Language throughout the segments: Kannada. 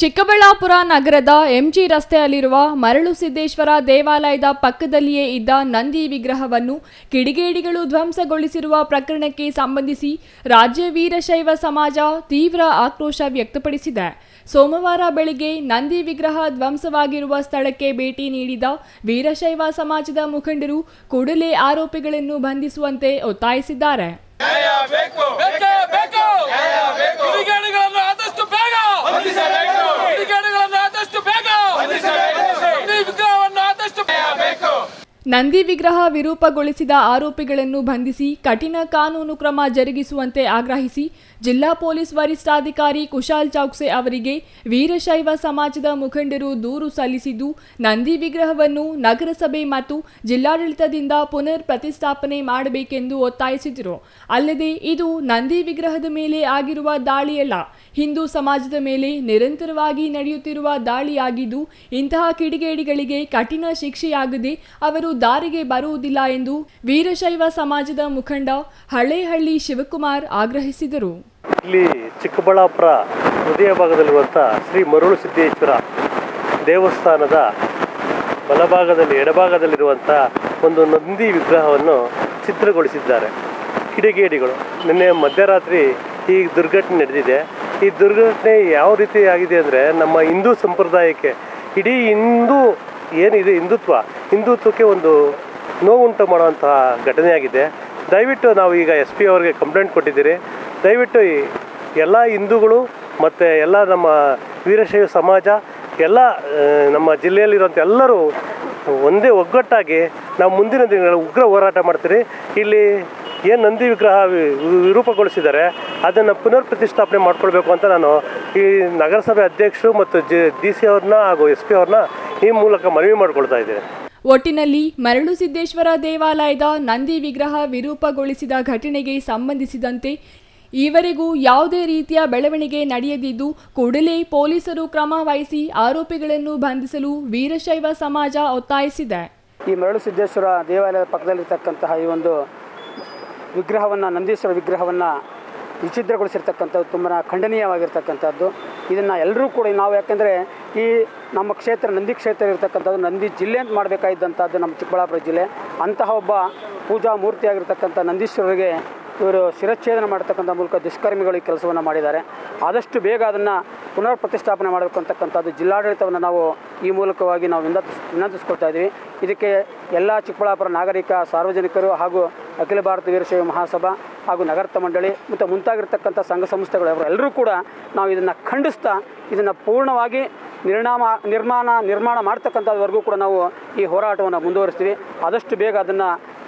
ಚಿಕ್ಕಬಳ್ಳಾಪುರ ನಗರದ ಎಂಜಿ ರಸ್ತೆಯಲ್ಲಿರುವ ಮರಳು ಸಿದ್ದೇಶ್ವರ ದೇವಾಲಯದ ಪಕ್ಕದಲ್ಲಿಯೇ ಇದ್ದ ನಂದಿ ವಿಗ್ರಹವನ್ನು ಕಿಡಿಗೇಡಿಗಳು ಧ್ವಂಸಗೊಳಿಸಿರುವ ಪ್ರಕರಣಕ್ಕೆ ಸಂಬಂಧಿಸಿ ರಾಜ್ಯ ವೀರಶೈವ ಸಮಾಜ ತೀವ್ರ ಆಕ್ರೋಶ ವ್ಯಕ್ತಪಡಿಸಿದೆ. ಸೋಮವಾರ ಬೆಳಗ್ಗೆ ನಂದಿ ವಿಗ್ರಹ ಧ್ವಂಸವಾಗಿರುವ ಸ್ಥಳಕ್ಕೆ ಭೇಟಿ ನೀಡಿದ ವೀರಶೈವ ಸಮಾಜದ ಮುಖಂಡರು ಕೂಡಲೇ ಆರೋಪಿಗಳನ್ನು ಬಂಧಿಸುವಂತೆ ಒತ್ತಾಯಿಸಿದ್ದಾರೆ. ನಂದಿ ವಿಗ್ರಹ ವಿರೂಪಗೊಳಿಸಿದ ಆರೋಪಿಗಳನ್ನು ಬಂಧಿಸಿ ಕಠಿಣ ಕಾನೂನು ಕ್ರಮ ಜರುಗಿಸುವಂತೆ ಆಗ್ರಹಿಸಿ ಜಿಲ್ಲಾ ಪೊಲೀಸ್ ವರಿಷ್ಠಾಧಿಕಾರಿ ಕುಶಾಲ್ ಚೌಕ್ಸೆ ಅವರಿಗೆ ವೀರಶೈವ ಸಮಾಜದ ಮುಖಂಡರು ದೂರು ಸಲ್ಲಿಸಿದ್ದು, ನಂದಿ ವಿಗ್ರಹವನ್ನು ನಗರಸಭೆ ಮತ್ತು ಜಿಲ್ಲಾಡಳಿತದಿಂದ ಪುನರ್ ಪ್ರತಿಷ್ಠಾಪನೆ ಮಾಡಬೇಕೆಂದು ಒತ್ತಾಯಿಸಿದರು. ಅಲ್ಲದೆ ಇದು ನಂದಿ ವಿಗ್ರಹದ ಮೇಲೆ ಆಗಿರುವ ದಾಳಿಯಲ್ಲ, ಹಿಂದೂ ಸಮಾಜದ ಮೇಲೆ ನಿರಂತರವಾಗಿ ನಡೆಯುತ್ತಿರುವ ದಾಳಿಯಾಗಿದ್ದು, ಇಂತಹ ಕಿಡಿಗೇಡಿಗಳಿಗೆ ಕಠಿಣ ಶಿಕ್ಷೆಯಾಗದೆ ಅವರು ದಾರಿಗೆ ಬರುವುದಿಲ್ಲ ಎಂದು ವೀರಶೈವ ಸಮಾಜದ ಮುಖಂಡ ಹಳೇಹಳ್ಳಿ ಶಿವಕುಮಾರ್ ಆಗ್ರಹಿಸಿದರು. ಇಲ್ಲಿ ಚಿಕ್ಕಬಳ್ಳಾಪುರ ಹೃದಯ ಭಾಗದಲ್ಲಿರುವಂತಹ ಶ್ರೀ ಮರಳು ಸಿದ್ದೇಶ್ವರ ದೇವಸ್ಥಾನದ ಬಲಭಾಗದಲ್ಲಿ ಎಡಭಾಗದಲ್ಲಿರುವಂತಹ ಒಂದು ನಂದಿ ವಿಗ್ರಹವನ್ನು ಚಿತ್ರಗೊಳಿಸಿದ್ದಾರೆ ಕಿಡಿಗೇಡಿಗಳು. ನಿನ್ನೆ ಮಧ್ಯರಾತ್ರಿ ಈ ದುರ್ಘಟನೆ ನಡೆದಿದೆ. ಈ ದುರ್ಘಟನೆ ಯಾವ ರೀತಿ ಆಗಿದೆ ಅಂದರೆ, ನಮ್ಮ ಹಿಂದೂ ಸಂಪ್ರದಾಯಕ್ಕೆ, ಇಡೀ ಏನಿದೆ ಹಿಂದುತ್ವಕ್ಕೆ ಒಂದು ನೋವುಂಟು ಮಾಡುವಂತಹ ಘಟನೆಯಾಗಿದೆ. ದಯವಿಟ್ಟು ನಾವು ಈಗ SP ಅವರಿಗೆ ಕಂಪ್ಲೇಂಟ್ ಕೊಟ್ಟಿದ್ದೀರಿ. ದಯವಿಟ್ಟು ಎಲ್ಲ ಹಿಂದೂಗಳು ಮತ್ತು ಎಲ್ಲ ನಮ್ಮ ವೀರಶೈವ ಸಮಾಜ ಎಲ್ಲ ನಮ್ಮ ಜಿಲ್ಲೆಯಲ್ಲಿರುವಂಥ ಎಲ್ಲರೂ ಒಂದೇ ಒಗ್ಗಟ್ಟಾಗಿ ನಾವು ಮುಂದಿನ ದಿನಗಳಲ್ಲಿ ಉಗ್ರ ಹೋರಾಟ ಮಾಡ್ತೀರಿ. ಇಲ್ಲಿ ಏನು ನಂದಿ ವಿಗ್ರಹ ವಿರೂಪಗೊಳಿಸಿದ್ದಾರೆ ಅದನ್ನು ಪುನರ್ ಪ್ರತಿಷ್ಠಾಪನೆ ಮಾಡ್ಕೊಳ್ಬೇಕು ಅಂತ ನಾನು ಈ ನಗರಸಭೆ ಅಧ್ಯಕ್ಷರು ಮತ್ತು DC ಅವ್ರನ್ನ ಹಾಗೂ SP ಅವ್ರನ್ನ ಈ ಮೂಲಕ ಮನವಿ ಮಾಡಿಕೊಳ್ತಾ ಇದ್ದೇನೆ. ಒಟ್ಟಿನಲ್ಲಿ ಮರಳು ಸಿದ್ದೇಶ್ವರ ದೇವಾಲಯದ ನಂದಿ ವಿಗ್ರಹ ವಿರೂಪಗೊಳಿಸಿದ ಘಟನೆಗೆ ಸಂಬಂಧಿಸಿದಂತೆ ಈವರೆಗೂ ಯಾವುದೇ ರೀತಿಯ ಬೆಳವಣಿಗೆ ನಡೆಯದಿದ್ದು, ಕೂಡಲೇ ಪೊಲೀಸರು ಕ್ರಮ ವಹಿಸಿ ಆರೋಪಿಗಳನ್ನು ಬಂಧಿಸಲು ವೀರಶೈವ ಸಮಾಜ ಒತ್ತಾಯಿಸಿದೆ. ಈ ಮರಳು ಸಿದ್ದೇಶ್ವರ ದೇವಾಲಯದ ಪಕ್ಕದಲ್ಲಿರ್ತಕ್ಕಂತಹ ಈ ಒಂದು ವಿಗ್ರಹವನ್ನು, ನಂದೀಶ್ವರ ವಿಗ್ರಹವನ್ನು ವಿಚಿತ್ರಗೊಳಿಸಿರ್ತಕ್ಕಂಥದ್ದು ತುಂಬ ಖಂಡನೀಯವಾಗಿರ್ತಕ್ಕಂಥದ್ದು. ಇದನ್ನು ಎಲ್ಲರೂ ಕೂಡ ನಾವು, ಯಾಕೆಂದರೆ ಈ ನಮ್ಮ ಕ್ಷೇತ್ರ ನಂದಿ ಕ್ಷೇತ್ರ ಇರತಕ್ಕಂಥದ್ದು ನಂದಿ ಜಿಲ್ಲೆ ಅಂತ ಮಾಡಬೇಕಾಗಿದ್ದಂಥದ್ದು ನಮ್ಮ ಚಿಕ್ಕಬಳ್ಳಾಪುರ ಜಿಲ್ಲೆ. ಅಂತಹ ಒಬ್ಬ ಪೂಜಾ ಮೂರ್ತಿಯಾಗಿರ್ತಕ್ಕಂಥ ನಂದೀಶ್ವರರಿಗೆ ಇವರು ಶಿರಚ್ಛೇದನ ಮಾಡತಕ್ಕಂಥ ಮೂಲಕ ದುಷ್ಕರ್ಮಿಗಳು ಈ ಕೆಲಸವನ್ನು ಮಾಡಿದ್ದಾರೆ. ಆದಷ್ಟು ಬೇಗ ಅದನ್ನು ಪುನರ್ ಪ್ರತಿಷ್ಠಾಪನೆ ಮಾಡಬೇಕು ಅಂತಕ್ಕಂಥದ್ದು ಜಿಲ್ಲಾಡಳಿತವನ್ನು ನಾವು ಈ ಮೂಲಕವಾಗಿ ನಾವು ವಿನಂತಿಸ್ಕೊಳ್ತಾ ಇದ್ದೀವಿ. ಇದಕ್ಕೆ ಎಲ್ಲ ಚಿಕ್ಕಬಳ್ಳಾಪುರ ನಾಗರಿಕ ಸಾರ್ವಜನಿಕರು ಹಾಗೂ ಅಖಿಲ ಭಾರತ ವೀರಶೈವ ಮಹಾಸಭಾ ಹಾಗೂ ನಗರ ಮಂಡಳಿ ಮತ್ತು ಮುಂತಾಗಿರ್ತಕ್ಕಂಥ ಸಂಘ ಸಂಸ್ಥೆಗಳು ಎಲ್ಲರೂ ಕೂಡ ನಾವು ಇದನ್ನು ಖಂಡಿಸ್ತಾ ಇದನ್ನು ಪೂರ್ಣವಾಗಿ ನಿರ್ಮಾಣ ಮಾಡ್ತಕ್ಕಂಥದ್ವರೆಗೂ ಕೂಡ ನಾವು ಈ ಹೋರಾಟವನ್ನು ಮುಂದುವರಿಸ್ತೀವಿ. ಆದಷ್ಟು ಬೇಗ ಅದನ್ನು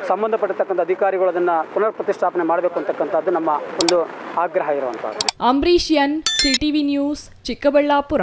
ಸಂಬಂಧಪಟ್ಟಿರ್ತಕ್ಕಂಥ ಅಧಿಕಾರಿಗಳು ಅದನ್ನು ಪುನರ್ ಪ್ರತಿಷ್ಠಾಪನೆ ಮಾಡಬೇಕು ಅಂತಕ್ಕಂಥದ್ದು ನಮ್ಮ ಒಂದು ಆಗ್ರಹ ಇರುವಂಥದ್ದು. Ambareesh N, CTV news, Chikkaballapur.